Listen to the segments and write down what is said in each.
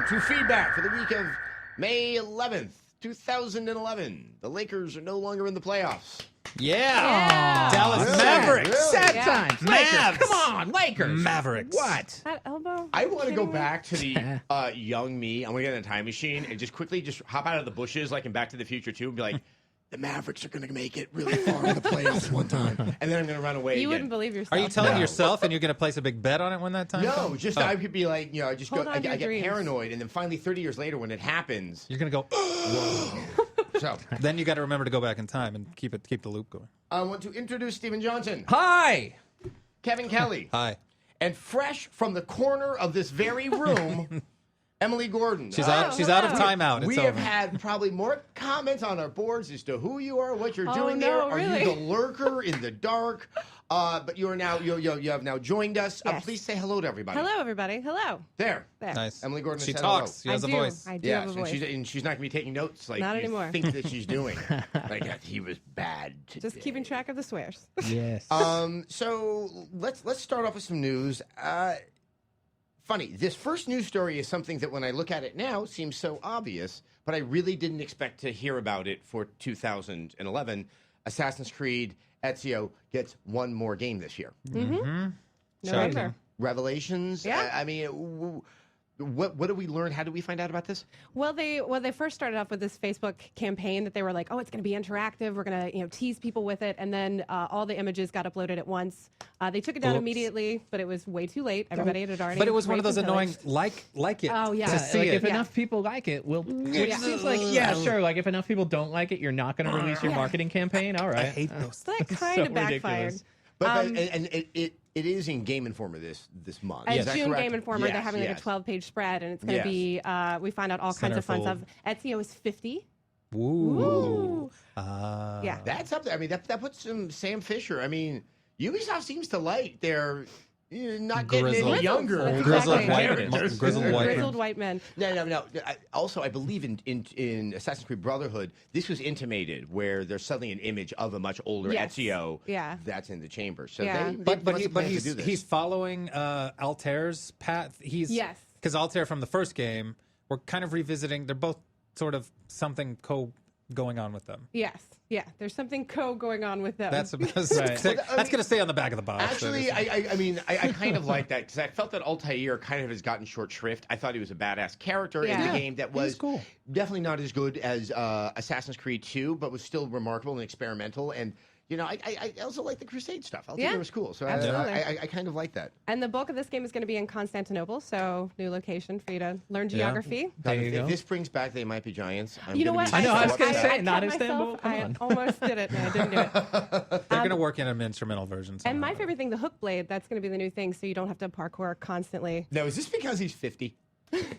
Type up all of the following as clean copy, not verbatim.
to feedback for the week of May 11th, 2011. The Lakers are no longer in the playoffs. Yeah. Dallas Really? Mavericks. Really? Sad Yeah. times. Lakers. Mavs. Come on, Lakers. Mavericks. What? That elbow. I want to go Kidding me? back to the young me. I'm going to get in a time machine and just quickly just hop out of the bushes like in Back to the Future 2 and be like, the Mavericks are going to make it really far in the playoffs one time. And then I'm going to run away You again. wouldn't believe yourself. Are you telling No. yourself and you're going to place a big bet on it when that time No, comes? just Oh. I could be like, I just Hold go, on I to your get dreams. paranoid. And then finally 30 years later when it happens, You're going to go, so then you got to remember to go back in time and keep the loop going. I want to introduce Stephen Johnson, Hi. Kevin Kelly, Hi. and fresh from the corner of this very room, Emily Gordon. She's out of hello. timeout. It's We over. have had probably more comments on our boards as to who you are, what you're doing no, there. Are really? you the lurker in the dark? But you are now you have now joined us. Yes. Please say hello to everybody. Hello, everybody. Hello. There. There. Nice. Emily Gordon She said talks. She hello. has a I voice. do. I do Yes, have a voice. and she's not going to be taking notes like Not you anymore. think that she's doing. Like he was bad today. Just keeping track of the swears. Yes. So let's start off with some news. Funny, this first news story is something that when I look at it now seems so obvious, but I really didn't expect to hear about it for 2011. Assassin's Creed Ezio gets one more game this year. November. Revelations. Yeah. I mean, what did we learn? How did we find out about this? Well, they first started off with this Facebook campaign that they were like, oh, it's going to be interactive. We're going to tease people with it, and then all the images got uploaded at once. They took it down Oops. immediately, but it was way too late. Everybody had already. But it was one of raped those and annoying pillaged. like it. Oh, yeah. To Yeah, see like it. if enough people like it, which seems like sure. Like if enough people don't like it, you're not going to release your marketing campaign. All right. I hate those. So that kind So of backfired. ridiculous. But and it is in Game Informer this month. Is At that June correct? Game Informer, they're Yes, having like yes. a 12-page spread, and it's going to be, we find out all kinds of fun stuff. Centerfold. Ezio is 50. Ooh. Ooh. Yeah. That's up there. I mean, that puts some Sam Fisher. I mean, Ubisoft seems to like their not getting Grizzled. any younger. That's Grizzled exactly. white, grizzled white. Grizzled white men. No. Also, I believe in Assassin's Creed Brotherhood, this was intimated where there's suddenly an image of a much older Yes. Ezio. Yeah. That's in the chamber. So Yeah. they But must have planned to do this. he's following Altair's path. Yes. Because Altair from the first game, we're kind of revisiting. They're both sort of something going on with them. Yes. Yeah. There's something going on with them. That's Right. that's going to stay on the back of the box. Actually, I kind of like that because I felt that Altair kind of has gotten short shrift. I thought he was a badass character in Yeah. the game that was cool. definitely not as good as Assassin's Creed 2, but was still remarkable and experimental. And I also like the Crusade stuff. Altair Yeah. was cool, so Absolutely. I kind of like that. And the bulk of this game is going to be in Constantinople, so new location for you to learn geography. There God, you if go. this brings back They Might Be Giants, I'm You know gonna what? be I know, I was so gonna upset. say, not kept Istanbul, myself- come I on. almost did it, and I didn't do it. They're going to work in an instrumental version. And somehow. my favorite thing, the hook blade, that's going to be the new thing, so you don't have to parkour constantly. No, is this because he's 50?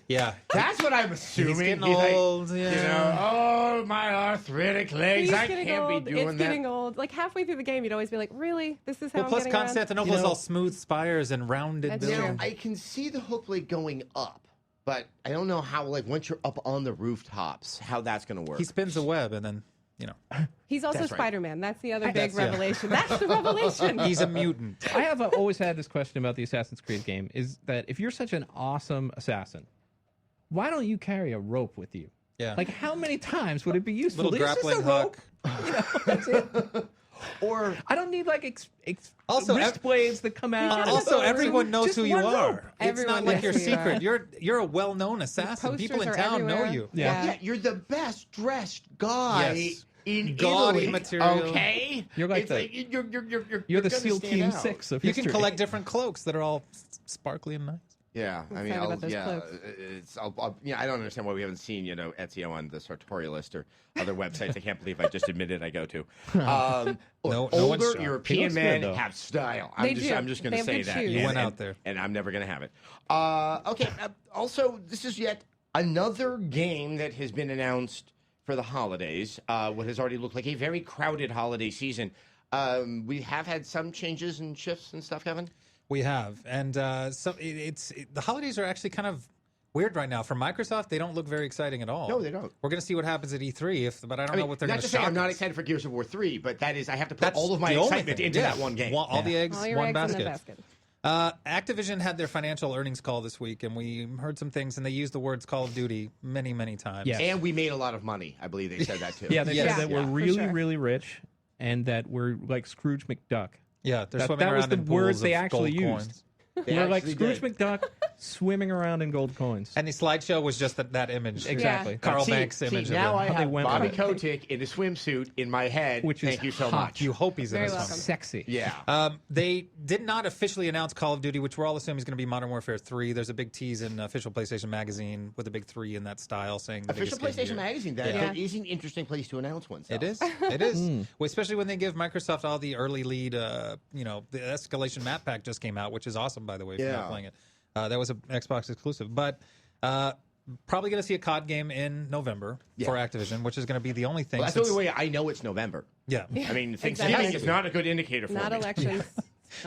Yeah. That's what I'm assuming. He's getting like, old, yeah. oh, my arthritic legs. He's I getting can't old. be doing It's that. getting old. Like halfway through the game, you'd always be like, really? This is how Well, I'm plus getting around? Constantinople is all smooth spires and rounded That's buildings. true. I can see the hook blade going up, but I don't know how, like, once you're up on the rooftops, how that's going to work. He spins a web and then, He's also That's right. Spider-Man. That's the other big That's- yeah. revelation. That's the revelation. he's a mutant. I have always had this question about the Assassin's Creed game: is that if you're such an awesome assassin, why don't you carry a rope with you? Yeah. Like, how many times would it be useful? Little It's just grappling a rope. hook. That's it. or I don't need like Also, wrist blades that come out. Also, everyone knows Just who you one are. rope. It's Everyone not like knows you're who you are. secret. You're a well-known assassin. Posters People in are town know everywhere. you. yeah, you're the best dressed guy Yes. in Gaudy Italy. material. Okay, You're like It's the- you're the gonna SEAL stand Team out. 6 of You history. can collect different cloaks that are all sparkly and nice. Yeah, I mean, excited about those yeah, clothes. I don't understand why we haven't seen Ezio on the Sartorialist or other websites. I can't believe I just admitted I go to. No one's Older shocked. He European looks good, men though. have style. They I'm just do. going They to have say good that. shoes. You And- went and- out there. and I'm never going to have it. Okay. Also, this is yet another game that has been announced for the holidays. What has already looked like a very crowded holiday season. We have had some changes and shifts and stuff, Kevin. We have, and the holidays are actually kind of weird right now. For Microsoft, they don't look very exciting at all. No, they don't. We're going to see what happens at E3, but I don't know what they're going Not to to say shock I'm not us. excited for Gears of War 3, but that is I have to put That's all of my the only excitement thing. into Yeah. that one game. All the eggs, All your one eggs basket. in the basket. Activision had their financial earnings call this week, and we heard some things, and they used the words Call of Duty many, many times. Yes. And we made a lot of money. I believe they said that too. Yeah, they Yes. said that we're Yeah, for really, sure. really rich, and that we're like Scrooge McDuck. Yeah, they're That- swimming that was around the in words pools they of actually gold used. coins. They We're like actually Scrooge did. McDuck swimming around in gold coins. And the slideshow was just that image. Exactly. Carl See- Banks' see, image. now of I it. How they have went Bobby with Kotick in a swimsuit in my head. Which is Thank you so hot. much. You hope he's in Very a welcome. swimsuit. Sexy. Yeah. They did not officially announce Call of Duty, which we're all assuming is going to be Modern Warfare 3. There's a big tease in official PlayStation Magazine with a big 3 in that style, saying the Official biggest game PlayStation of the year. Magazine. That, Yeah. that is an interesting place to announce oneself. It is. It is. Well, especially when they give Microsoft all the early lead. The Escalation map pack just came out, which is awesome, by the way, if you're Yeah. not playing it. That was an Xbox exclusive. But probably going to see a COD game in November for Activision, which is going to be the only thing. Well, that's the only way I know it's November. Yeah. I mean, Thanksgiving Exactly. is not a good indicator for Not me. elections.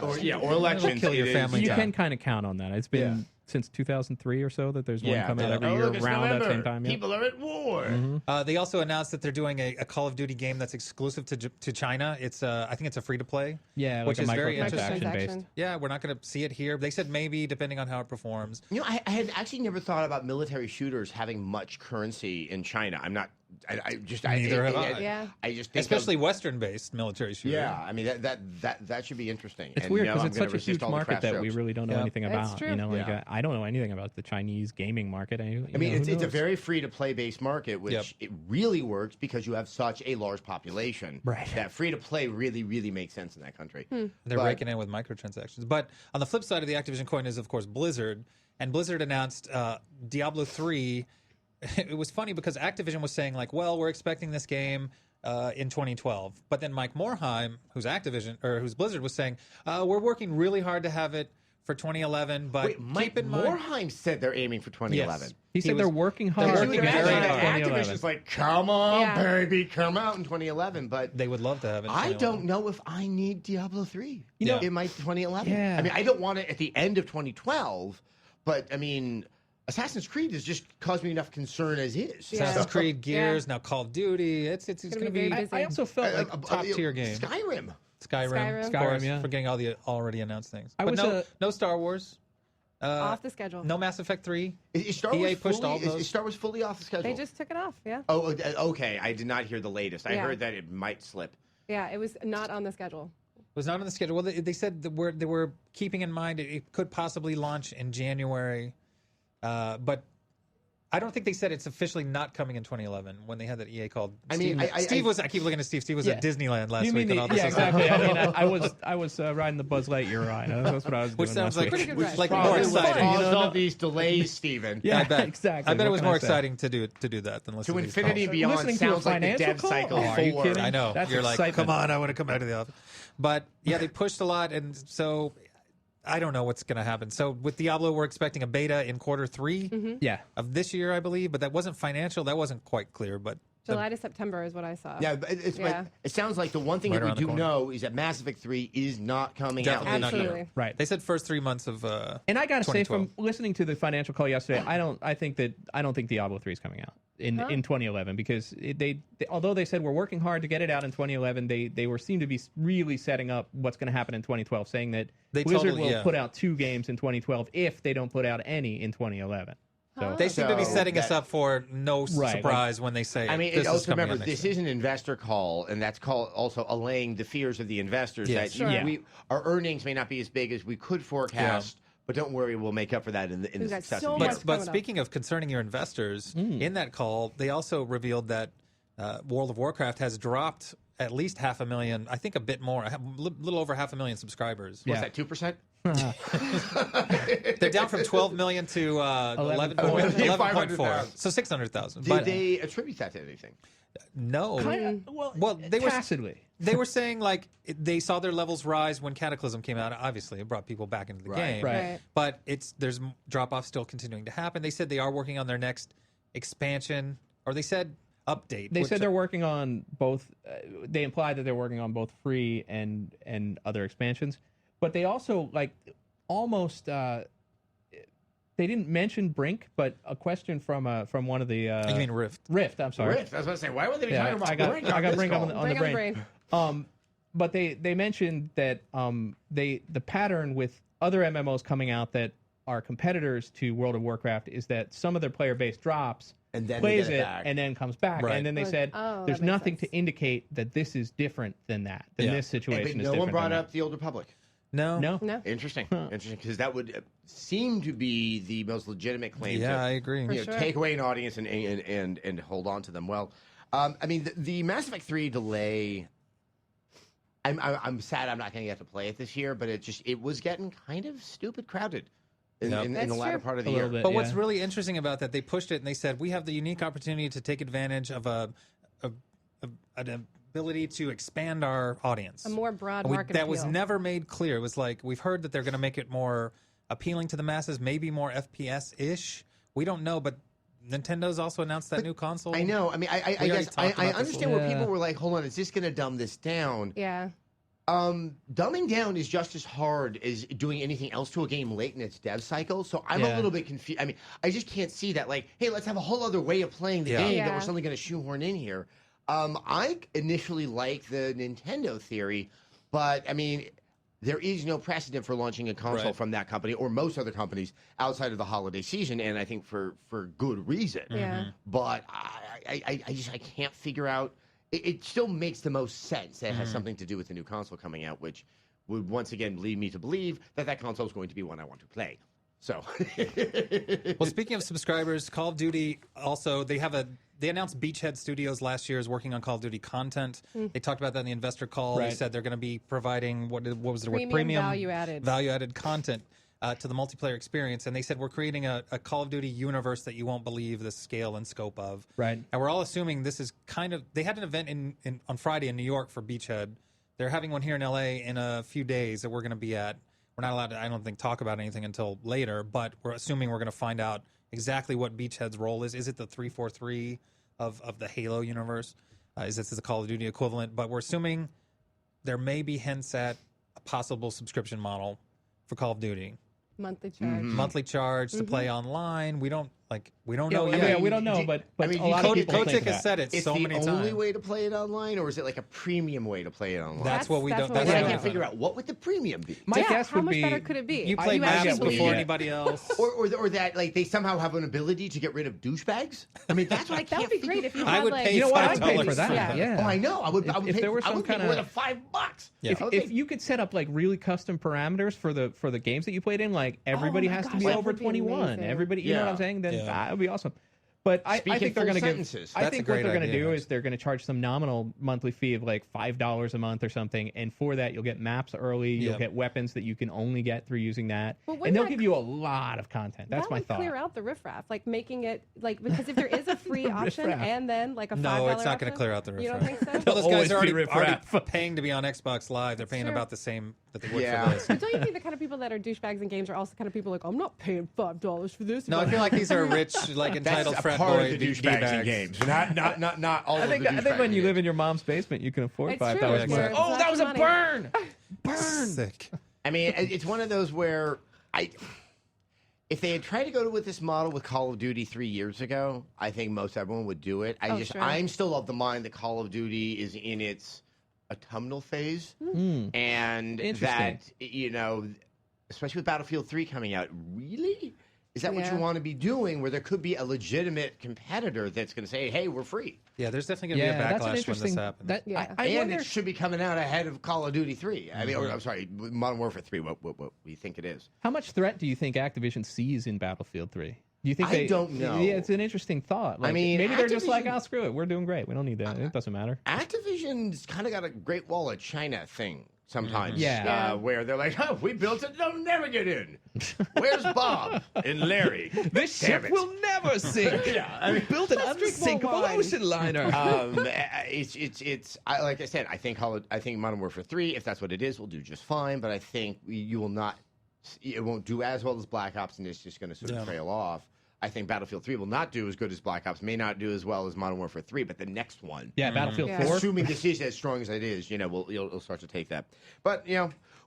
Or elections. Kill your it is- family. You Yeah. can kind of count on that. It's been Yeah. since 2003 or so that there's one Yeah. coming out every Oh, year look, it's around that November. same time. Yeah. People are at war. They also announced that they're doing a Call of Duty game that's exclusive to China. It's I think it's a free to play. Yeah, which like a is very microtransaction interesting. based. Yeah, we're not going to see it here. They said maybe, depending on how it performs. You know, I had actually never thought about military shooters having much currency in China. I'm not. I just. Neither have I. Yeah. I just think Especially Of, Western-based military shooter. yeah, I mean that should be interesting. It's And, weird you know, because I'm it's gonna such a resist huge all the market crass that we jokes. really don't know Yeah. anything That's about. true. You know, like Yeah. I don't know anything about the Chinese gaming market. I mean, who it's a knows? very free to play based market, which Yep. it really works because you have such a large population. Right. That free to play really, really makes sense in that country. They're But- raking in with microtransactions. But on the flip side of the Activision coin is, of course, Blizzard. And Blizzard announced Diablo 3. It was funny because Activision was saying, like, well, we're expecting this game in 2012. But then Mike Morhaime, who's who's Blizzard, was saying, we're working really hard to have it for 2011. But Wait, Mike keep in mind. Morhaime said they're aiming for 2011. Yes. He said they're working hard. they're Could working you to get very it imagine out hard. in that 2011. Activision's like, come on, Yeah. baby, come out in 2011. But They would love to have it. in I 2011. don't know if I need Diablo 3 You know- in my 2011. Yeah. I mean, I don't want it at the end of 2012, but I mean, Assassin's Creed has just caused me enough concern as is. Yeah. Assassin's So- Creed, Gears, now Call of Duty. It's going gonna to be be very busy. I also felt like top tier game. Skyrim. Skyrim, of Skyrim, course, yeah. forgetting all the already announced things. I But was, no Star Wars. Off the schedule. No Mass Effect 3. Is Star EA Wars pushed fully, all those. Is Star Wars fully off the schedule? They just took it off. Yeah. Oh, okay. I did not hear the latest. I Yeah. heard that it might slip. Yeah. It was not on the schedule. Was not on the schedule. Well, they said that they were keeping in mind it could possibly launch in January, but I don't think they said it's officially not coming in 2011 when they had that EA called. I mean, Steve was. I keep looking at Steve. Steve was Yeah. at Disneyland last You week. mean and all this yeah, stuff. exactly. I mean, I was riding the Buzz Lightyear ride. That's what I was doing. Which sounds like Pretty good ride. like Probably more what exciting. caused you know, all no- these delays, Stephen. Yeah, I bet. exactly. I bet it What was can I more say? exciting to do that than listen To to these infinity calls. and beyond Listening to a sounds like the financial dev call? cycle Oh, are you forward. kidding? I know. That's You're like, excitement. come on, I want to come back to the office. But yeah, they pushed a lot, and so I don't know what's going to happen. So with Diablo, we're expecting a beta in Q3 Yeah. of this year, I believe, but that wasn't financial. That wasn't quite clear, but July to September is what I saw. Yeah, but Yeah. it sounds like the one thing Right that we around the do corner. know is that Mass Effect 3 is not coming Definitely out not this year. Absolutely. Right. they said first 3 months of. And I gotta say, 2012. from listening to the financial call yesterday, I don't think Diablo 3 is coming out in 2011 because they although they said we're working hard to get it out in 2011, they seem to be really setting up what's going to happen in 2012, saying that They Blizzard totally- will yeah. put out 2 games in 2012 if they don't put out any in 2011. So They seem to be So setting us that- up for no Right, surprise when they say. I mean, this is also coming remember, out next this year. is an investor call, and that's also allaying the fears of the investors Yes. that Sure. Yeah. our earnings may not be as big as we could forecast, but don't worry, we'll make up for that in the We've got success so of the much year. But coming up. speaking of concerning your investors, in that call, they also revealed that World of Warcraft has dropped at least 500,000, I think a bit more, a little over 500,000 subscribers. What's Yeah. that, 2%? They're down from 12 million to 11.4, so 600,000. Did But they attribute that to anything? no, well, they were tacitly. they were saying like they saw their levels rise when Cataclysm came out. Obviously, it brought people back into the game. Right. Right. But there's drop off still continuing to happen. They said they are working on their next expansion, or they said update. They which- said they're working on both. They implied that they're working on both free and other expansions, but they also almost. They didn't mention Brink, but a question from one of the. You mean Rift? Rift? I'm sorry. Rift. I was about to say, why would they be Yeah, talking about I got Brink I got this Brink call? on the Bring on the brain. brain. but they mentioned that the pattern with other MMOs coming out that are competitors to World of Warcraft is that some of their player base drops, And then they plays get it it, back. and then comes back. Right. And then they Like, said oh, there's that makes nothing sense. to indicate that this is different than that. Than Yeah. this situation But is no different. one brought than up the Old Republic. No. No. Interesting, interesting, because that would seem to be the most legitimate claim. Yeah, to, I agree. For you know, sure. take away an audience and hold on to them. Well, I mean, the Mass Effect 3 delay. I'm sad I'm not going to get to play it this year, but it was getting kind of stupid crowded in, Yep. in the That's latter true. part of the A year. little bit. But what's Yeah. really interesting about that, they pushed it and they said we have the unique opportunity to take advantage of an ability to expand our audience. A more broad And market that was appeal. never made clear. It was like we've heard that they're going to make it more appealing to the masses, maybe more FPS ish. We don't know, but Nintendo's also announced that new console. I know. I mean, I We already guess talked I about this understand a where little. people were like, "Hold on, is this going to dumb this down?" Yeah. Dumbing down is just as hard as doing anything else to a game late in its dev cycle. So I'm a Yeah. little bit confused. I mean, I just can't see that. Like, hey, let's have a whole other way of playing the Yeah. game that Yeah. we're suddenly going to shoehorn in here. I initially liked the Nintendo theory, but I mean, there is no precedent for launching a console Right. from that company or most other companies outside of the holiday season, and I think for good reason. Yeah. But I can't figure out. It still makes the most sense that it has something to do with the new console coming out, which would once again lead me to believe that console is going to be one I want to play. So, Well, speaking of subscribers, Call of Duty also they announced Beachhead Studios last year is working on Call of Duty content. They talked about that in the investor call. They Right. said they're going to be providing what was the word Premium value-added. value-added content to the multiplayer experience. And they said we're creating a Call of Duty universe that you won't believe the scale and scope of. Right. And we're all assuming this is kind of they had an event on Friday in New York for Beachhead. They're having one here in LA in a few days that we're going to be at. We're not allowed to, I don't think, talk about anything until later, but we're assuming we're going to find out exactly what Beachhead's role is. Is it the 343 of the Halo universe? Is this the Call of Duty equivalent? But we're assuming there may be hints at a possible subscription model for Call of Duty. Monthly charge. Monthly charge to play online. We don't know Yeah, yet. we don't know, but I mean, a lot of people Kotick think has that. said it it's so the many only times. way to play it online, or is it like a premium way to play it online? That's what we That's don't. what That's we what I what don't can't know. figure out. What would the premium be? My Yeah, guess how would much be better could it be? You Are played you maps actually before believe it? anybody else. Or that like they somehow have an ability to get rid of douchebags. I mean, that's what I That can't. would be figure great if you I had would like pay You know what? I would pay $5 for that. Yeah. Yeah. Oh, I know. I would. I would If pay, there was I some would pay kinda- more than $5. Yeah. I would If pay- you could set up like really custom parameters for the games that you played in, like everybody my has to gosh, be that over would be 21. amazing. Everybody, you know what I'm Yeah. saying? Then Yeah. that would be awesome. But I Speak in think they're full going to give. sentences. I That's a think what great they're going to idea, do actually. is they're going to charge some nominal monthly fee of like $5 a month or something, and for that you'll get maps early. You'll Yeah. get weapons that you can only get through using that, But and wouldn't they'll that give you a lot of content. That's that my would thought. clear out the riffraff, like making it like because if there is a free option riffraff. and then like a $5 No, it's not going to option, clear out the You don't riffraff. think so? No, those Always guys are be already riffraff. paying to be on Xbox Live. They're paying true. about the same that they would Yeah. for this. But don't you think the kind of people that are douchebags in games are also the kind of people like, I'm not paying $5 for this? No, I feel like these are rich, like That's entitled a frat part boy of the douchebags in D-bags. games. Not all I of think the I think when douchebags you in live games. in your mom's basement, you can afford It's $5 true, a it's month. true. Oh, that was a Money. burn! Burn! Sick. I mean, it's one of those where if they had tried to go with this model with Call of Duty 3 years ago, I think most everyone would do it. Sure. I'm still of the mind that Call of Duty is in its autumnal phase, and Interesting. that especially with Battlefield 3 coming out, really. Is that what Yeah. you want to be doing, where there could be a legitimate competitor that's going to say, hey, we're free? Yeah, there's definitely going to be a that's an backlash when interesting. this happens. That, Yeah. I And wonder. it should be coming out ahead of Call of Duty 3. I mean, or I'm sorry, Modern Warfare 3, what you think it is. How much threat do you think Activision sees in Battlefield 3? Do you think I they don't know. Yeah, it's an interesting thought. Like, mean, maybe they're just like, Activision- "Oh, screw it, we're doing great. We don't need that. It doesn't matter." Activision's kind of got a Great Wall of China thing sometimes. Yeah. Yeah. Where they're like, oh, we built it, they'll never get in. Where's Bob and Larry? This Damn ship it. will never sink. Yeah, I mean, Built an Let's drink more unsinkable wine. ocean liner. like I said, I think Modern Warfare 3, if that's what it is, will do just fine. But I think you will not. It won't do as well as Black Ops, and it's just going to sort of Yeah. trail off. I think Battlefield 3 will not do as good as Black Ops, may not do as well as Modern Warfare 3, but the next one, Yeah, Battlefield Yeah. 4. assuming this is as strong as it is, you'll start to take that. But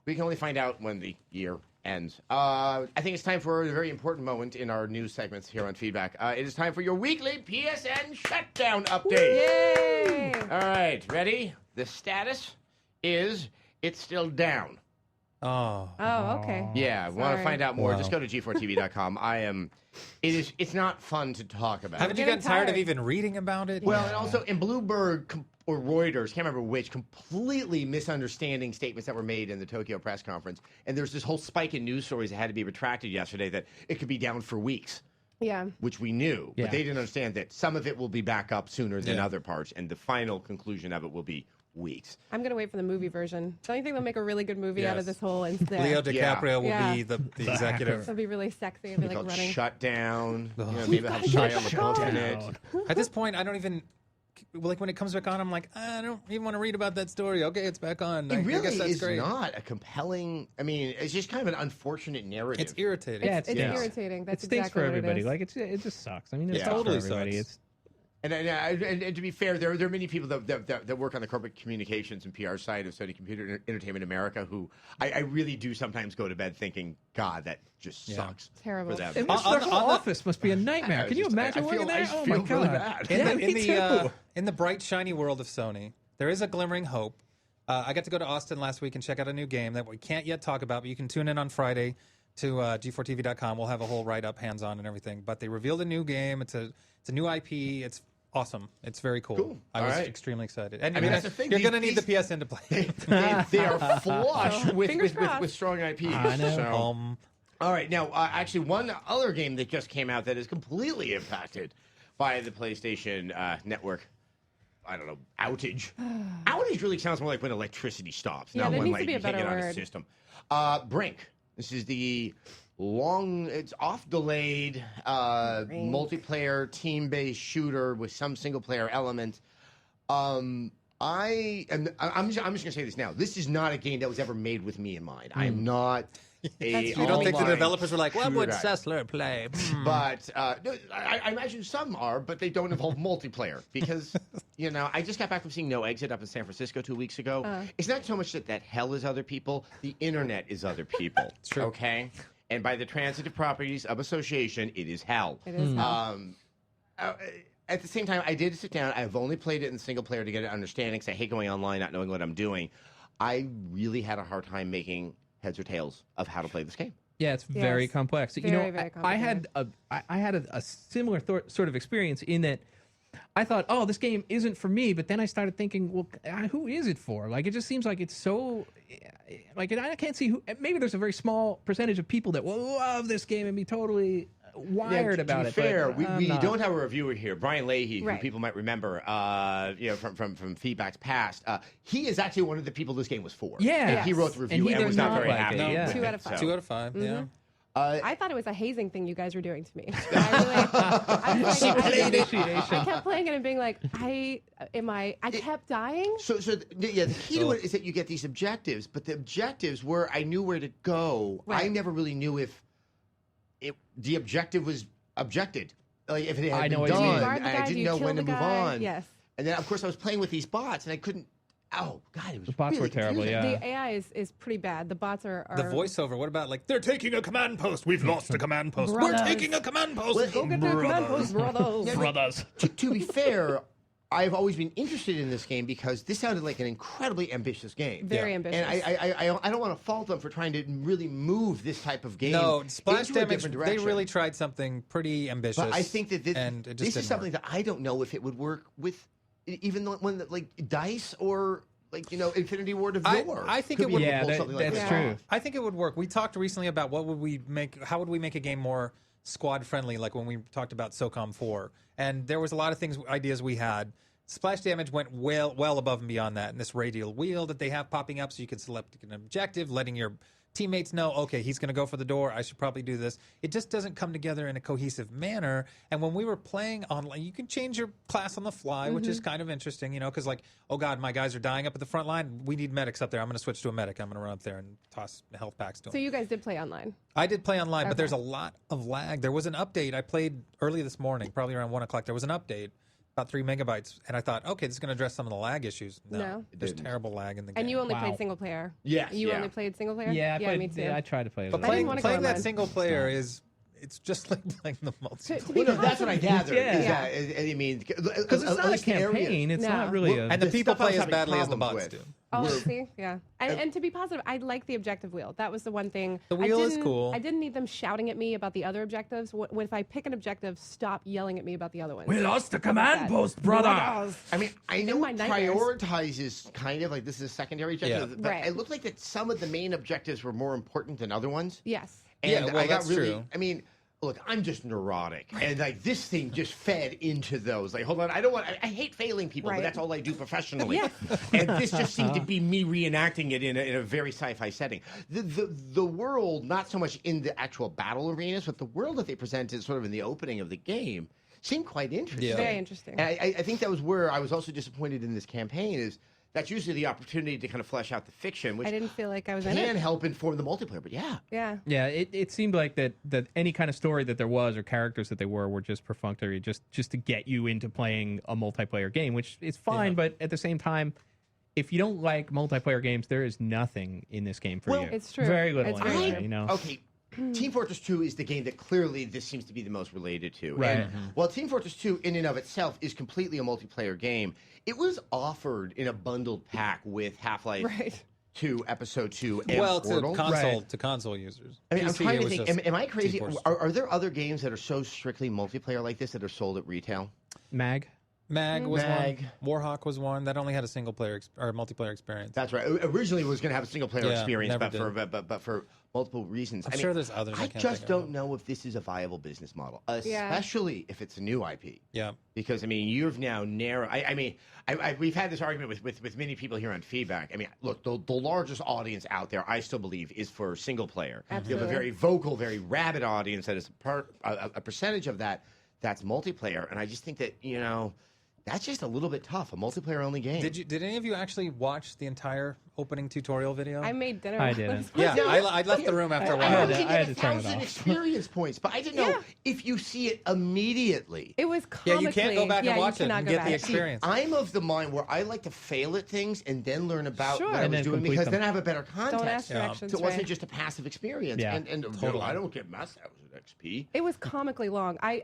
we can only find out when the year ends. I think it's time for a very important moment in our news segments here on Feedback. It is time for your weekly PSN shutdown update. Yay! All right, ready? The status is it's still down. Oh. Oh, okay. Yeah, want to Sorry. find out more? Wow. Just go to g4tv.com. It's not fun to talk about. Haven't you getting gotten tired of tired. even reading about it? Well, and also in Bloomberg or Reuters, can't remember which, completely misunderstanding statements that were made in the Tokyo press conference. And there's this whole spike in news stories that had to be retracted yesterday that it could be down for weeks, Yeah. which we knew. Yeah. But they didn't understand that some of it will be back up sooner than Yeah. other parts. And the final conclusion of it will be weeks. I'm going to wait for the movie version. Don't you think they'll make a really good movie out of Yes. this whole instead? Leo DiCaprio will Yeah. be the executive. It'll be really sexy. It'll be like Called running. Shut Down. You know, Ugh. maybe have Shia LaBeouf in it. At this point, I don't even like when it comes back on. I'm like, I don't even want to read about that story. Okay, it's back on. I It really guess that's is great. not a compelling. I mean, it's just kind of an unfortunate narrative. It's irritating. Yeah, It's Yeah. irritating. That's It stinks exactly for what everybody. It is. Like it just sucks. I mean, it Yeah. sucks Totally for everybody. sucks. And to be fair, there are many people that work on the corporate communications and PR side of Sony Computer Entertainment America who I really do sometimes go to bed thinking, God, that just Yeah. sucks Terrible. for them. And On- this on whole the- office must be a nightmare. I Can you just- imagine I working feel- I there? just Oh feel my god! really bad. In the bright, shiny world of Sony, there is a glimmering hope. I got to go to Austin last week and check out a new game that we can't yet talk about, but you can tune in on Friday to g4tv.com. We'll have a whole write-up, hands-on and everything. But they revealed a new game. It's a new IP. It's awesome. It's very cool. Cool. I All was right. extremely excited. And I mean, that's the thing. you're These- going to need the PSN to play. they are flush Fingers with crossed. strong IPs. I know. So. All right, now actually one other game that just came out that is completely impacted by the PlayStation Network. I don't know, outage. Outage really sounds more like when electricity stops, Yeah, not there when needs to like be you a can't better get on a word. system. Brink. This is the it's off delayed Brink. multiplayer team based shooter with some single player element. I'm just gonna say this now. This is not a game that was ever made with me in mind. I am not a. true. You don't think the online developers were like, what would shooter guy. Sessler play? But no, I imagine some are, but they don't involve multiplayer because, I just got back from seeing No Exit up in San Francisco 2 weeks ago. It's not so much that hell is other people; the internet is other people. true. Okay, and by the transitive properties of association, it is hell. It is hell. At the same time, I did sit down. I've only played it in single player to get an understanding because I hate going online not knowing what I'm doing. I really had a hard time making heads or tails of how to play this game. Yeah, it's very Yes. complex. Very, very I had a similar sort of experience in that I thought, oh, this game isn't for me. But then I started thinking, well, who is it for? Like, it just seems like it's so like I can't see who. Maybe there's a very small percentage of people that will love this game and be totally wired about to it. be fair, but we I'm not. don't have a reviewer here. Brian Leahy, who Right. people might remember, from feedback's past. He is actually one of the people this game was for. Yeah. And he wrote the And review he and does was not not very like happy. it, yeah. with 2 it, out of 5. 2 out of 5, yeah. I thought it was a hazing thing you guys were doing to me. I kept playing it and being like, I kept dying. So the key to it is that you get these objectives, but the objectives were I knew where to go. I Right. never really knew if the objective was objected. Like if it had I know been what you done, mean. You guard the I guy, didn't you know kill when to the move guy. on. Yes. And then of course I was playing with these bots and I couldn't. Oh God, it was The bots really were terrible, confusing. yeah. The AI is pretty bad. The bots are The voiceover, what about like, they're taking a command post. We've lost a command post. Brothers. We're taking a command post. Well, Go get the command post, brothers. Brothers. To be fair, I've always been interested in this game because this sounded like an incredibly ambitious game. Very Yeah. ambitious. And I don't want to fault them for trying to really move this type of game. No, Splash into a Damage, different they direction. really tried something pretty ambitious. But I think that and it just this is didn't something work. that I don't know if it would work with even when like Dice or like Infinity Ward of I- Yore. I think could it be would- able to Yeah, pull that- something like that's this true. off. I think it would work. We talked recently about how would we make a game more squad friendly, like when we talked about SOCOM 4. And there was a lot of ideas we had. Splash Damage went well above and beyond that. And this radial wheel that they have popping up so you can select an objective, letting your teammates know, okay, he's going to go for the door. I should probably do this. It just doesn't come together in a cohesive manner. And when we were playing online, you can change your class on the fly, which is kind of interesting, because like, oh God, my guys are dying up at the front line. We need medics up there. I'm going to switch to a medic. I'm going to run up there and toss health packs to them. So you guys did play online. I did play online, but Okay. there's a lot of lag. There was an update. I played early this morning, probably around 1 o'clock. There was an update, about 3 megabytes. And I thought, okay, this is going to address some of the lag issues. No. There's didn't. terrible lag in the game. And you only Wow. played single player. Yes, You yeah. only played single player? Yeah, I played, me too. I tried to play it. But a I little didn't playing, wanna go playing that online. single player it's just like playing the To multiplayer. be Well, no, that's what I gathered. Yeah. Is that, I mean, because it's not a campaign. It's No. not really Well, a. And the people stuff I was play as having badly as the problems bots with. do. Oh, see, yeah, and to be positive, I like the objective wheel. That was the one thing. The wheel is I cool. I didn't need them shouting at me about the other objectives. If I pick an objective, stop yelling at me about the other ones. We lost the How about command that? post, brother. I mean, I know my it nightmares. prioritizes kind of like this is a secondary objective, Yeah. but Right. it looked like that some of the main objectives were more important than other ones. Yes. And Yeah, well, I got that's really, true. I mean, look, I'm just neurotic, and like this thing just fed into those. Like, hold on, I don't want. I hate failing people, Right. but that's all I do professionally. Yes. And this just seemed to be me reenacting it in a very sci-fi setting. The world, not so much in the actual battle arenas, but the world that they presented sort of in the opening of the game seemed quite interesting. Yeah. Very interesting. And I think that was where I was also disappointed in this campaign is. That's usually the opportunity to kind of flesh out the fiction, which I didn't feel like I was in can it. help inform the multiplayer. But yeah, Yeah. Yeah, it seemed like that any kind of story that there was or characters that they were just perfunctory, just to get you into playing a multiplayer game, which is fine. But at the same time, if you don't like multiplayer games, there is nothing in this game for Well, you. It's true. Very little. It's very anyway, true. you know. Okay. Team Fortress 2 is the game that clearly this seems to be the most related to. Right. And while Team Fortress 2 in and of itself is completely a multiplayer game, it was offered in a bundled pack with Half-Life Right. 2 Episode 2 and Well, Portal. to console users. I mean, I'm PC, trying it to was think, just am I crazy? Team Fortress. Are there other games that are so strictly multiplayer like this that are sold at retail? Mag. Mag was Mag. one. Warhawk was one. That only had a single player or multiplayer experience. That's right. Originally, it was going to have a single player Yeah, experience, never but for multiple reasons. I'm I mean, sure there's others. I I can't just think of don't know if this is a viable business model, Yeah. especially if it's a new IP. Yeah. Because I mean, you've now narrowed. We've had this argument with many people here on feedback. I mean, look, the largest audience out there, I still believe, is for single player. You have a Absolutely. very vocal, very rabid audience that is a percentage of that's multiplayer, and I just think that that's just a little bit tough. A multiplayer only game. Did any of you actually watch the entire opening tutorial video? I made dinner. I while didn't. was yeah, playing. I left the room after a I while. know had you to- can I had get to turn it 1,000 off. experience points, but I didn't know Yeah. if you see it immediately. It was Yeah, comically. you can't go back and you watch it cannot and go get the back. experience. I'm of the mind where I like to fail at things and then learn about Sure. what I And was then doing complete because them. then I have a better context. Don't ask Yeah. directions. So it wasn't right. just a passive experience. Yeah. And Totally. I don't get mass hours at XP. It was comically long. I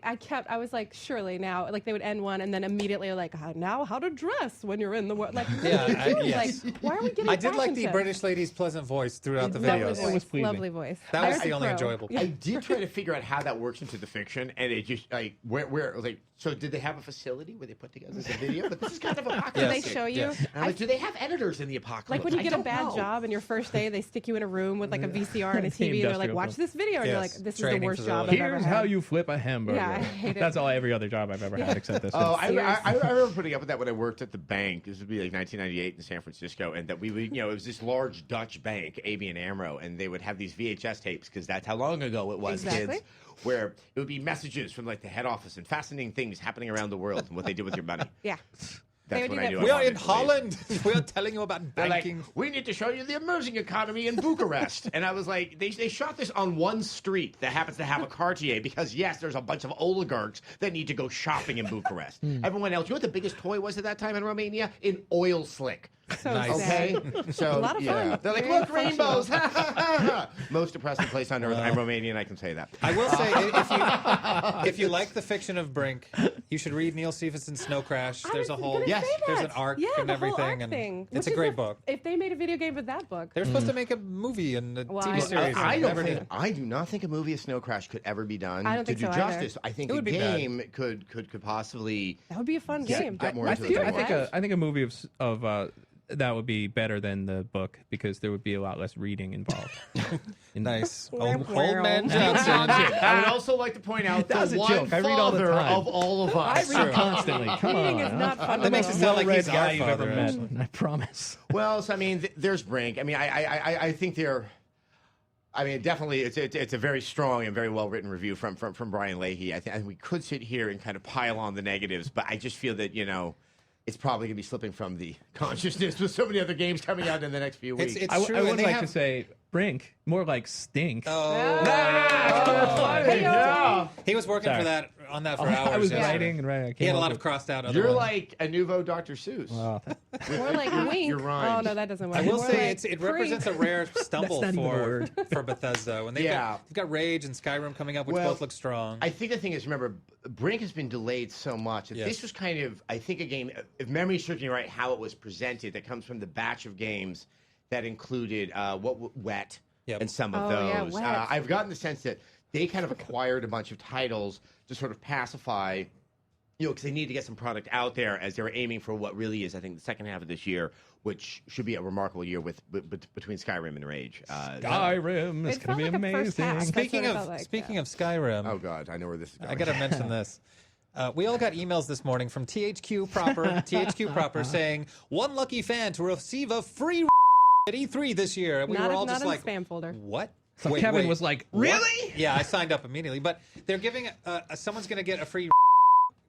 was like, surely now, like they would end one and then immediately like, now how to dress when you're in the world. Like, Yeah, what are you doing? yes. Like, why are we getting I did like fashion the tips? British lady's pleasant voice throughout the Lovely videos. voice. It was pleasing. Lovely voice. That was There's the a only pro. enjoyable Yeah. I did try to figure out how that works into the fiction, and it just like where like so did they have a facility where they put together the video? But this is kind of Did apocalyptic. they show you? Yes. And I'm like, do they have editors in the apocalypse? Like when you I get a don't bad know. job and your first day, they stick you in a room with like a VCR and a The TV, and they're like, industrial watch film. this video, and you're Yes. like, this is Training the worst job facility. I've ever Here's had. how you flip a hamburger. Yeah, I hate it. That's all every other job I've ever had except this. Oh, one. I remember putting up with that when I worked at the bank. This would be like 1998 in San Francisco, and that we would, it was this large Dutch bank, ABN AMRO, and they would have these VHS tapes because that's how long ago it was, Exactly. kids, where it would be messages from like the head office and fascinating things happening around the world and what they did with your money. Yeah. That's would what do I that do. for We on are in Mondays. Holland. We are telling you about They're banking. like, we need to show you the emerging economy in Bucharest. And I was like, they shot this on one street that happens to have a Cartier because, yes, there's a bunch of oligarchs that need to go shopping in Bucharest. Everyone else, you know what the biggest toy was at that time in Romania? An oil slick. So Nice. sad. Okay? So, A lot of fun. They're like, Very look, rainbows. Most depressing place on earth. I'm Romanian, I can say that. I will say, if you like the fiction of Brink, you should read Neil Stephenson's Snow Crash. I There's a was whole, gonna Yes. say there's that. an arc yeah, and the whole everything, arc and thing, it's which a is great book. If they made a video game with that book, They were supposed to make a movie and a Well, TV I- series. I and don't never think. did. I do not think a movie of Snow Crash could ever be done I don't to think do so either. justice. I think It a would be bad. game could possibly. that would be a fun Get- game. get more I into think, the I book. think I think a movie of that would be better than the book because there would be a lot less reading involved. Nice. Womp Old man womp. Johnson. I would also like to point out That was the a one joke. I read all the father time. of all of I us. read constantly. Come Reading on. is not fun. That makes it sound like he's our guy you've father, ever met. actually. I promise. Well, so I mean, there's Brink. I mean, I think they're. I mean, definitely, it's a very strong and very well written review from Brian Leahy. I think we could sit here and kind of pile on the negatives, but I just feel that it's probably going to be slipping from the consciousness with so many other games coming out in the next few weeks. It's I true. would and they like have, to say Brink, more like Stink. Oh, Hey, he was working Sorry. for that on that for hours. I was yesterday. writing and writing. I He came had a up lot with- of crossed out. Other You're ones. like a nouveau Dr. Seuss. Wow. More like wink. Your rhymes. Oh no, that doesn't work. I will More say like it represents a rare stumble That's not even a for word. for Bethesda. When they've got Rage and Skyrim coming up, which Well, both look strong. I think the thing is, remember, Brink has been delayed so much that Yes. this was kind of, I think, a game, if memory serves me right, how it was presented, that comes from the batch of games that included Wet Yep. and some of Oh, yeah, those. Wet. I've gotten the sense that they kind of acquired a bunch of titles to sort of pacify, because they need to get some product out there as they were aiming for what really is, I think, the second half of this year, which should be a remarkable year between Skyrim and Rage. Skyrim is It going to be felt like a first half. amazing. Speaking what it of felt like, speaking yeah. of Skyrim, Oh, God, I know where this is going. I got to mention this. We all got emails this morning from THQ proper, saying one lucky fan to receive a free at E3 this year. And we Not were if- all not just in the like, spam folder. what? So Wait, Kevin wait. was like, What? really? Yeah, I signed up immediately. But they're giving someone's going to get a free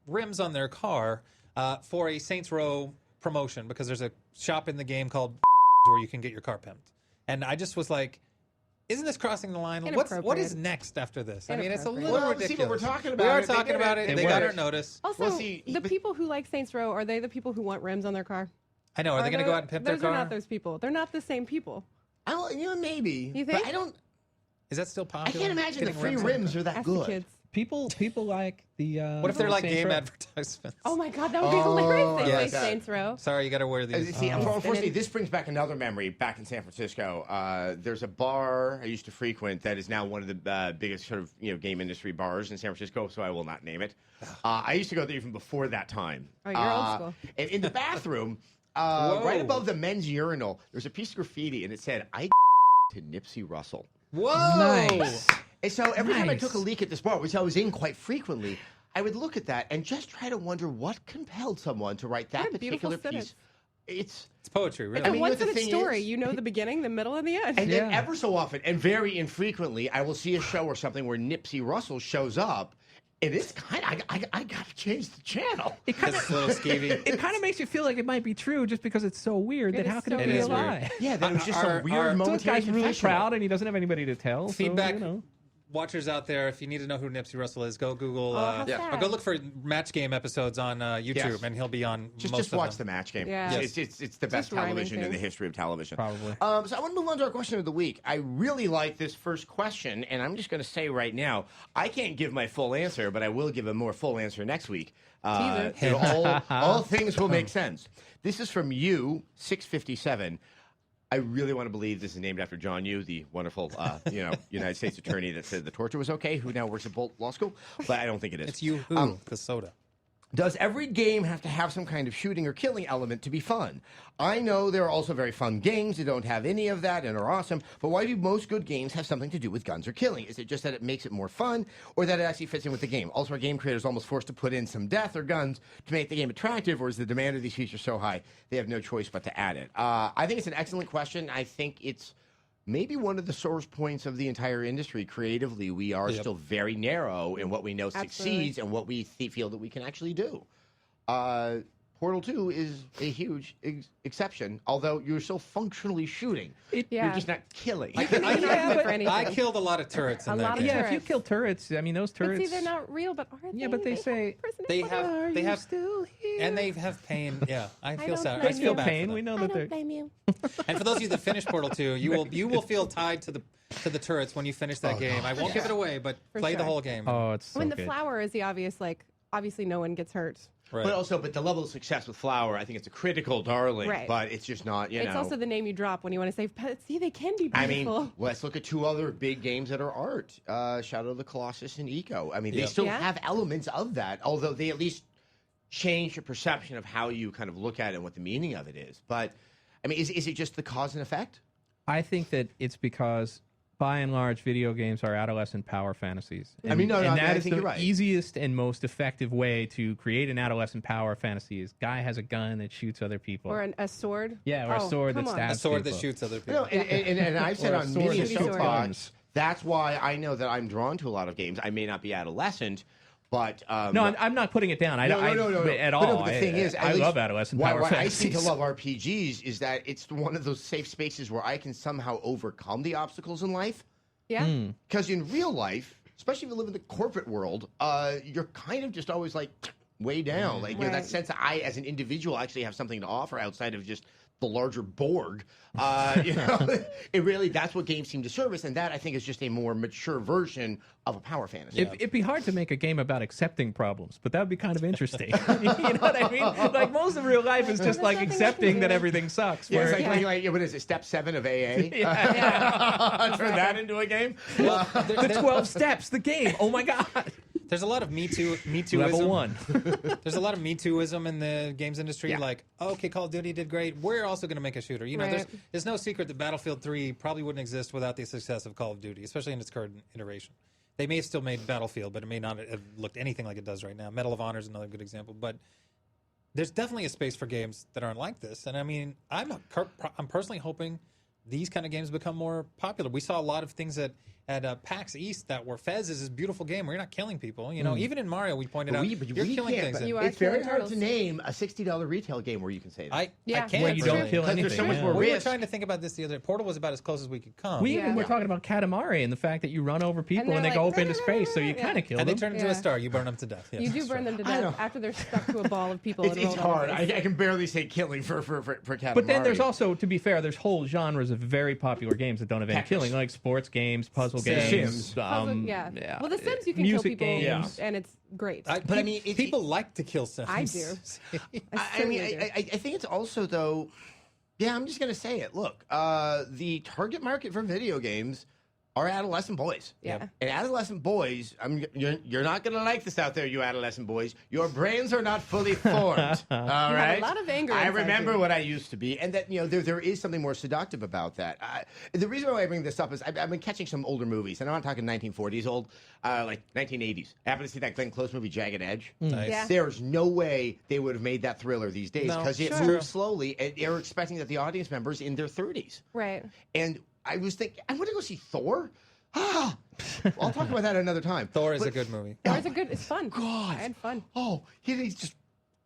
rims on their car for a Saints Row promotion because there's a shop in the game called where you can get your car pimped. And I just was like, isn't this crossing the line? What is Inappropriate. next after this? I mean, it's a Inappropriate. little Well, ridiculous. see what we're talking We about. are They talking did about it. it. It They got our works. notice. Also, Well, see, the but- people who like Saints Row, are they the people who want rims on their car? I know. Are they going to go out and pimp their Those car? are not those people. They're not the same people. Maybe. You But think? I don't. Is that still I popular? can't imagine the Getting free on the rims car? are that Ask good. the kids. People like the. What if they're like Saints game Row. advertisements? Oh my God, that would be hilarious. They yes. say Saints Row. Sorry, you got to wear these. See, unfortunately, this brings back another memory back in San Francisco. There's a bar I used to frequent that is now one of the biggest sort of game industry bars in San Francisco, so I will not name it. I used to go there even before that time. Oh, you're old school. And in the bathroom, right above the men's urinal, there's a piece of graffiti, and it said, "I to Nipsey Russell." Whoa! Nice. And so every time I Nice. took a leak at this bar, which I was in quite frequently, I would look at that and just try to wonder what compelled someone to write that What a beautiful particular piece. sentence. It's poetry, really. It's a mean, you know what the one-sentence thing story. is? You know the beginning, the middle, and the end. And then Yeah. ever so often, and very infrequently, I will see a show or something where Nipsey Russell shows up, and it's kind of, I got to change the channel. It's a little skeevy. It kind of makes you feel like it might be true just because it's so weird It that is how can so it be weird. a lie? Yeah, that was just Our- some weird our- So this momentary guy's really confessional. proud and he doesn't have anybody to tell. Feedback. So, Watchers out there, if you need to know who Nipsey Russell is, go Google how Yeah. sad. or go look for Match Game episodes on YouTube, Yes. and he'll be on Just most of watch them. the match game. Yeah. It's the best rhyming television in the things. history of television. Probably. So I want to move on to our question of the week. I really like this first question, and I'm just going to say right now, I can't give my full answer, but I will give a more full answer next week. All things will make sense. This is from you, 657. I really want to believe this is named after John Yoo, the wonderful, United States attorney that said the torture was okay, who now works at Bolt Law School, but I don't think it is. It's you-hoo, the soda. Does every game have to have some kind of shooting or killing element to be fun? I know there are also very fun games that don't have any of that and are awesome, but why do most good games have something to do with guns or killing? Is it just that it makes it more fun, or that it actually fits in with the game? Also, are game creators almost forced to put in some death or guns to make the game attractive, or is the demand of these features so high they have no choice but to add it? I think it's an excellent question. I think it's maybe one of the source points of the entire industry. Creatively, we are still very narrow in what we know succeeds and what we feel that we can actually do. Portal 2 is a huge exception, although you're still functionally shooting. You're Yeah. just not killing. You can argue for anything. I killed a lot of turrets in A that lot of game. Yeah, if you turrets. kill turrets, I mean, those But turrets. see, they're not real, but are they? Yeah, but they say- They personality. have still here? and they have pain. Yeah, I feel don't sad. blame I They feel feel bad for pain. them. We know I that don't they're. blame you. And for those of you that finish Portal 2, you will feel tied to the turrets when you finish that game. I won't give it away, but For play the sure. whole game. Oh, it's so When the good. flower is the obvious, obviously no one gets hurt. Right. But the level of success with Flower, I think it's a critical darling, Right. but it's just not, It's also the name you drop when you want to say, but see, they can be I beautiful. mean, let's look at two other big games that are art, Shadow of the Colossus and Eco. I mean, they Yeah. still Yeah. have elements of that, although they at least change your perception of how you kind of look at it and what the meaning of it is. But, I mean, is it just the cause and effect? I think that it's because, by and large, video games are adolescent power fantasies. And, I mean, no, and I that is think the you're right. easiest and most effective way to create an adolescent power fantasy. Is guy has a gun that shoots other people. Or a sword. Yeah, or a Oh, sword come that on. stabs a sword that people. shoots other people. No, and I've said Or a on sword many that shoots soapbox, guns. that's why I know that I'm drawn to a lot of games. I may not be adolescent, but No, I'm not putting it down. No, at But all. no, but the thing is, at I least love adolescent why, power why I fantasies. seem to love RPGs is that it's one of those safe spaces where I can somehow overcome the obstacles in life. Yeah. Because in real life, especially if you live in the corporate world, you're kind of just always like way down. Like, you know, that Right. sense that I, as an individual, actually have something to offer outside of just the larger Borg. You know, it really, that's what games seem to service. And that, I think, is just a more mature version of a power fantasy. It'd be hard to make a game about accepting problems, but that would be kind of interesting. You know what I mean? Like, most of real life is just like nothing I can accepting do. that everything sucks. Yeah, it's where- like, what is it, step 7 of AA? Turn that into a game? Well, the 12 steps, the game. Oh my God. there's a lot of Me Too-ism. Level 1. There's a lot of Me Too-ism in the games industry. Yeah. Like, okay, Call of Duty did great. We're also going to make a shooter. You know, Right. there's no secret that Battlefield 3 probably wouldn't exist without the success of Call of Duty, especially in its current iteration. They may have still made Battlefield, but it may not have looked anything like it does right now. Medal of Honor is another good example. But there's definitely a space for games that aren't like this. And I mean, I'm personally hoping these kind of games become more popular. We saw a lot of things at PAX East that were Fez is this beautiful game where you're not killing people. You know, even in Mario, we pointed out you're killing can't, things. but You are it's very killing hard to turtles. name a $60 retail game where you can say that. I Yeah. can't. Where you don't really. kill Because there's anything. so much yeah. more We were risk. trying to think about this the other day. Portal was about as close as we could come. We even Yeah. were talking about Katamari and the fact that you run over people they're and they go like, up into space, so you yeah. kind of kill and they them. turn into Yeah. a star. You burn them to death. Yes, You do that's burn right. them to I death know. after they're stuck to a ball of people. It's and rolled on hard. their I face. can barely say killing for Katamari. But then there's also, to be fair, there's whole genres of very popular games that don't have any Tetris. killing, like sports games, puzzle Sims. games. Puzzle- yeah. Well, The Sims you can kill music people, games. and it's great. But I mean, it's- people like to kill Sims. I do. I mean, I think it's also, though, yeah, I'm just going to say it. Look, the target market for video games are adolescent boys. Yeah. And adolescent boys, you're not going to like this out there, you adolescent boys. Your brains are not fully formed. All You have a right? lot of anger I inside remember you. what I used to be. And that, you know, there is something more seductive about that. The reason why I bring this up is I've been catching some older movies, and I'm not talking 1940s old, like 1980s. I happened to see that Glenn Close movie, Jagged Edge. Nice. Yeah. There's no way they would have made that thriller these days No, because it sure. moves slowly, and they're expecting that the audience members in their 30s. Right. And I was thinking, I want to go see Thor. Ah, I'll talk about that another time. Thor is But- a good movie. Or it's a good. It's fun. God. I had fun. Oh, he's just.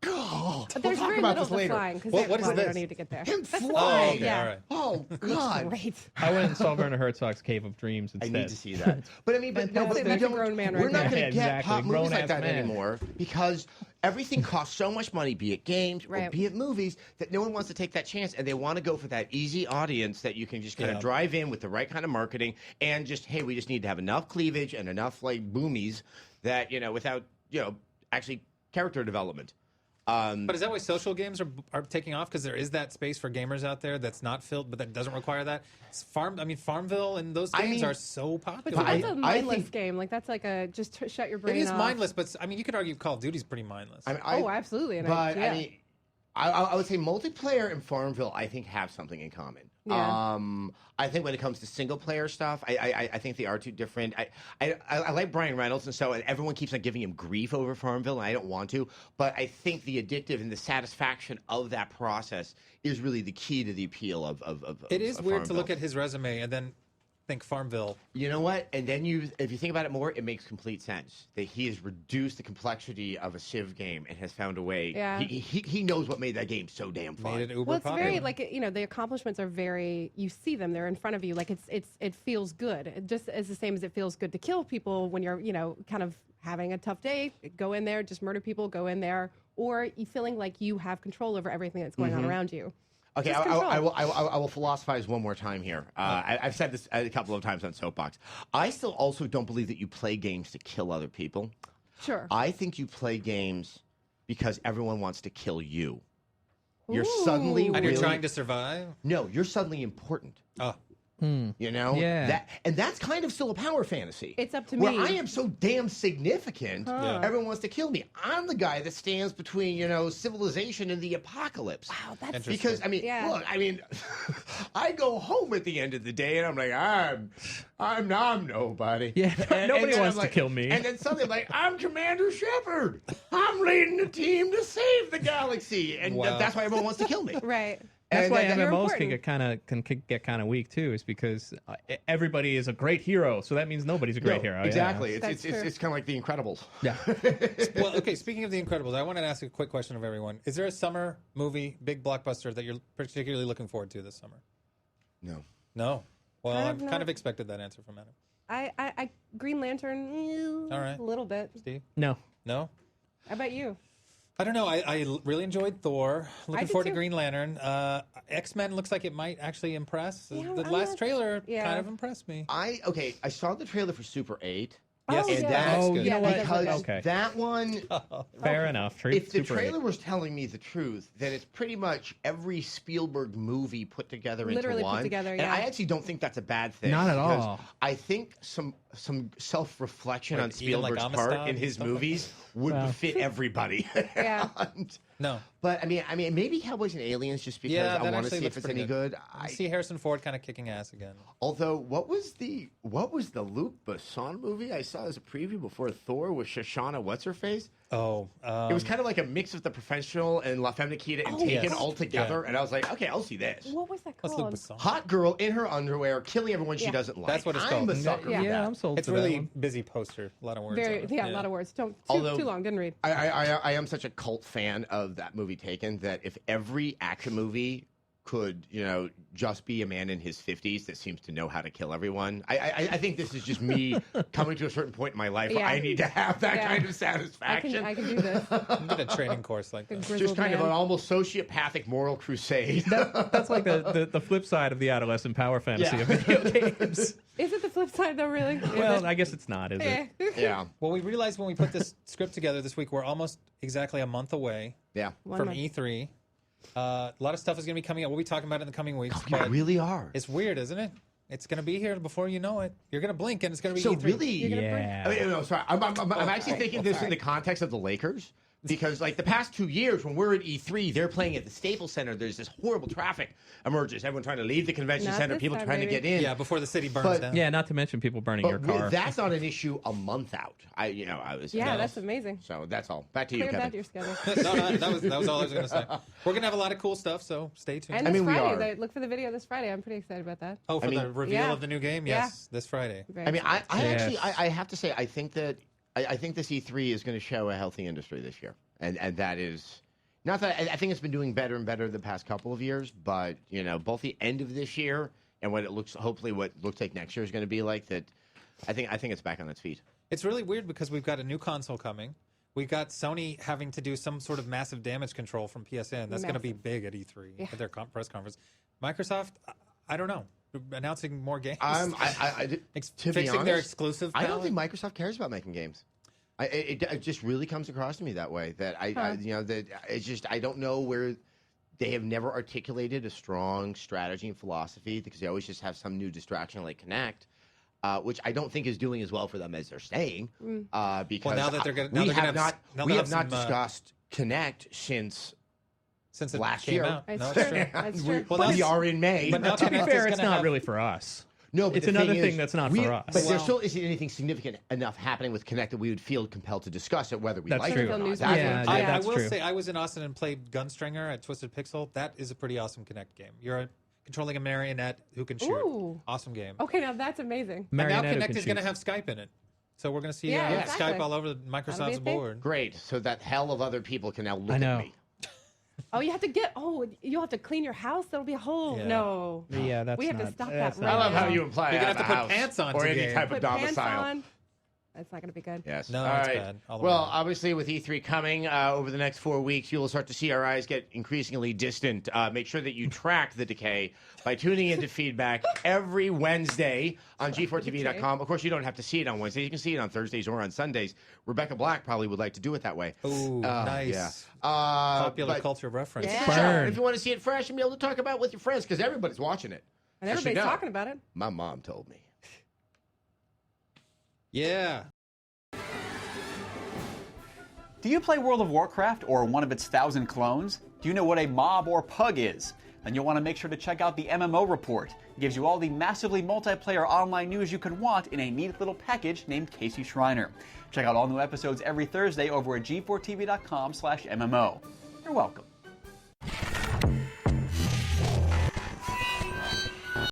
God. But We'll there's talk very about little this to later. flying because What is we this? don't need to get there. Him That's the flying. Oh, flying, okay, yeah. all right. Oh God. Great. I went and saw Werner Herzog's Cave of Dreams I instead. need to see that. But I mean, but no, but That's we a don't. grown man We're right not there. going to get Exactly, pop movies like grown-ass that man. anymore because everything costs so much money, be it games or Right. be it movies, that no one wants to take that chance, and they want to go for that easy audience that you can just kind Yeah. of drive in with the right kind of marketing and just, hey, we just need to have enough cleavage and enough like boomies that without actually character development. But is that why social games are taking off? Because there is that space for gamers out there that's not filled, but that doesn't require that. Farmville and those I games mean- are so But popular. that's a I mindless think- game. Like that's like a just shut your It brain is off. mindless, but I mean, you could argue Call of Duty's pretty mindless. I mean, Oh, absolutely. And But yeah. I mean, I would say multiplayer and Farmville, I think, have something in common. Yeah. I think when it comes to single player stuff, I think they are too different. I like Brian Reynolds, and so everyone keeps on giving him grief over Farmville, and I don't want to. But I think the addictive and the satisfaction of that process is really the key to the appeal of It is of weird to Farmville. look at his resume and then think Farmville. You know what? And then if you think about it more, it makes complete sense that he has reduced the complexity of a Civ game and has found a way. Yeah. He knows what made that game so damn fun. Made it uber Well, it's popular. very like the accomplishments are very. You see them; they're in front of you. Like it feels good. It just as the same as it feels good to kill people when you're kind of having a tough day. Go in there, just murder people. Go in there, or you feeling like you have control over everything that's going on around you. Okay, Just I control. will philosophize one more time here. I've said this a couple of times on Soapbox. I still also don't believe that you play games to kill other people. Sure. I think you play games because everyone wants to kill you. You're suddenly Ooh. and you're really- trying to survive. No, you're suddenly important. Oh, You know? Yeah. And that's kind of still a power fantasy. It's up to where me. I am so damn significant, Yeah. everyone wants to kill me. I'm the guy that stands between, civilization and the apocalypse. Wow, that's Interesting. Because Yeah. look, I go home at the end of the day and I'm like, I'm nobody. Yeah, nobody then wants I'm to kill me. And then suddenly, I'm like, I'm Commander Shepard. I'm leading the team to save the galaxy, and Wow. that's why everyone wants to kill me. right. That's And why that- You're MMOs important. can get kind of weak too, is because everybody is a great hero, so that means nobody's a great No, hero. exactly. That's It's true. kind of like The Incredibles. Yeah. well, okay. Speaking of The Incredibles, I wanted to ask a quick question of everyone. Is there a summer movie, big blockbuster, that you're particularly looking forward to this summer? No. No. Well, Kind I've of kind of not. expected that answer from Adam. I Green Lantern, All right. a little bit. Steve? No. No? How about you? I don't know. I really enjoyed Thor. Looking did forward to too. Green Lantern. X-Men looks like it might actually impress. Yeah, The I'm last not- trailer yeah. kind of impressed me. I saw the trailer for Super 8. Yes, Oh, and yeah. that's Oh, good. you know Yeah, what? that does look because Okay. that one, Fair enough. if the Super trailer 8. was telling me the truth, then it's pretty much every Spielberg movie put together Literally into put one. together, And yeah. I actually don't think that's a bad thing. Not at because all. I think some self-reflection Like, on even like Spielberg's part Amistad in and his stuff like movies would Well. befit everybody. Yeah. And- No. but I mean, maybe Cowboys and Aliens just because Yeah, I that want to actually see looks if it's pretty any good. I see Harrison Ford kind of kicking ass again. Although, what was the Luc Besson movie I saw as a preview before Thor with Shoshana What's Her Face? Oh. It was kind of like a mix of The Professional and La Femme Nikita and Taken yes. all together, Yeah. and I was like, okay, I'll see this. What was that What's Luke called? Besson? Hot girl in her underwear, killing everyone she Yeah. doesn't like. That's what it's I'm called. a sucker Yeah. for Yeah, that. I'm sold It's to really that one. busy poster. A lot of words. Very, on it. yeah, a lot of words. Too Although- long. Didn't read. I am such a cult fan of that movie Taken that if every action movie could, just be a man in his 50s that seems to know how to kill everyone. I think this is just me coming to a certain point in my life where Yeah. I need to have that Yeah. kind of satisfaction. I can do this. Did a training course like The that. grizzled Just kind of man. an almost sociopathic moral crusade. That's like the flip side of the adolescent power fantasy Yeah. of video games. Is it the flip side though? Really? Is Well, it? I guess it's not, is it? yeah. Well, we realized when we put this script together this week, we're almost exactly a month away Yeah. One from month. E3. A lot of stuff is going to be coming out. We'll be talking about it in the coming weeks. We but really are. it's weird, isn't it? It's going to be here before you know it. You're going to blink and it's going to be So E3. really, gonna Yeah. I mean, no, sorry. I'm actually thinking this in the context of the Lakers. Because, like, the past 2 years, when we're at E3, they're playing at the Staples Center. There's this horrible traffic emerges. Everyone trying to leave the convention Not center. this People time, trying to baby. get in. Yeah, before the city burns But- down. Yeah, not to mention people burning your car. That's not an issue a month out. I was. Yeah, No. that's amazing. So that's all. Back to you, Clear Kevin. that to your schedule. No, that was all I was going to say. We're going to have a lot of cool stuff, so stay tuned. And I this mean, we Friday, are. look for the video this Friday. I'm pretty excited about that. oh, for mean- the reveal Yeah. of the new game? Yeah. Yes, this Friday. Very I mean, I Yes. actually, I have to say, I think that I think this E3 is going to show a healthy industry this year, and that is not that I think it's been doing better and better the past couple of years, but both the end of this year and what it looks, hopefully, what it looks like next year is going to be like. That I think it's back on its feet. It's really weird because we've got a new console coming. We've got Sony having to do some sort of massive damage control from PSN. That's going to be big at E3 Yeah. at their press conference. Microsoft, I don't know, announcing more games. To be Fixing honest, their exclusive I don't palette. think Microsoft cares about making games. It just really comes across to me that way. That that it's just I don't know where they have never articulated a strong strategy and philosophy because they always just have some new distraction like Connect, which I don't think is doing as well for them as they're saying. Because now that they're gonna- now we they're gonna have have- not now we they'll have have not some, discussed Connect since since it last came year. out. That's No, true. it's true. That's we, true. Well, we are in May. but now To be Connect fair, is it's gonna not have- really for us. No, but It's the another thing thing is, that's not for us. But there Well- still isn't anything significant enough happening with Connect that we would feel compelled to discuss it, whether we That's like true. it or not. News That's Yeah, what- I that's will true. say I was in Austin and played Gunstringer at Twisted Pixel. That is a pretty awesome Connect game. You're controlling a marionette who can shoot. Ooh. Awesome game. Okay, now that's amazing. And now Marionette Connect can is going to shoot. have Skype in it. So we're going to see Yeah, exactly. Skype all over That'll Microsoft's be a thing. board. Great. So that hell of other people can now look I know. at me. Oh, you have to you'll have to clean your house. That'll be a whole Yeah. no. Yeah, that's We have to not- stop that's that not- I right love now. how you imply You're I gonna have have to a put house pants on or to any game. type of Put pants domicile. on. That's not going to be good. Yes. No, all it's right. bad. All the Well, way. obviously, with E3 coming over the next 4 weeks, you will start to see our eyes get increasingly distant. Make sure that you track the decay by tuning into feedback every Wednesday on G4TV.com. Of course, you don't have to see it on Wednesdays. You can see it on Thursdays or on Sundays. Rebecca Black probably would like to do it that way. Ooh, nice. Yeah. Popular but culture reference. Yeah. Burn. if you want to see it fresh and be able to talk about it with your friends, because everybody's watching it. And Yes, you everybody's know. talking about it. My mom told me. Yeah. Do you play World of Warcraft or one of its 1,000 clones? Do you know what a mob or pug is? Then you'll want to make sure to check out the MMO Report. It gives you all the massively multiplayer online news you could want in a neat little package named Casey Schreiner. Check out all new episodes every Thursday over at g4tv.com/MMO. You're welcome.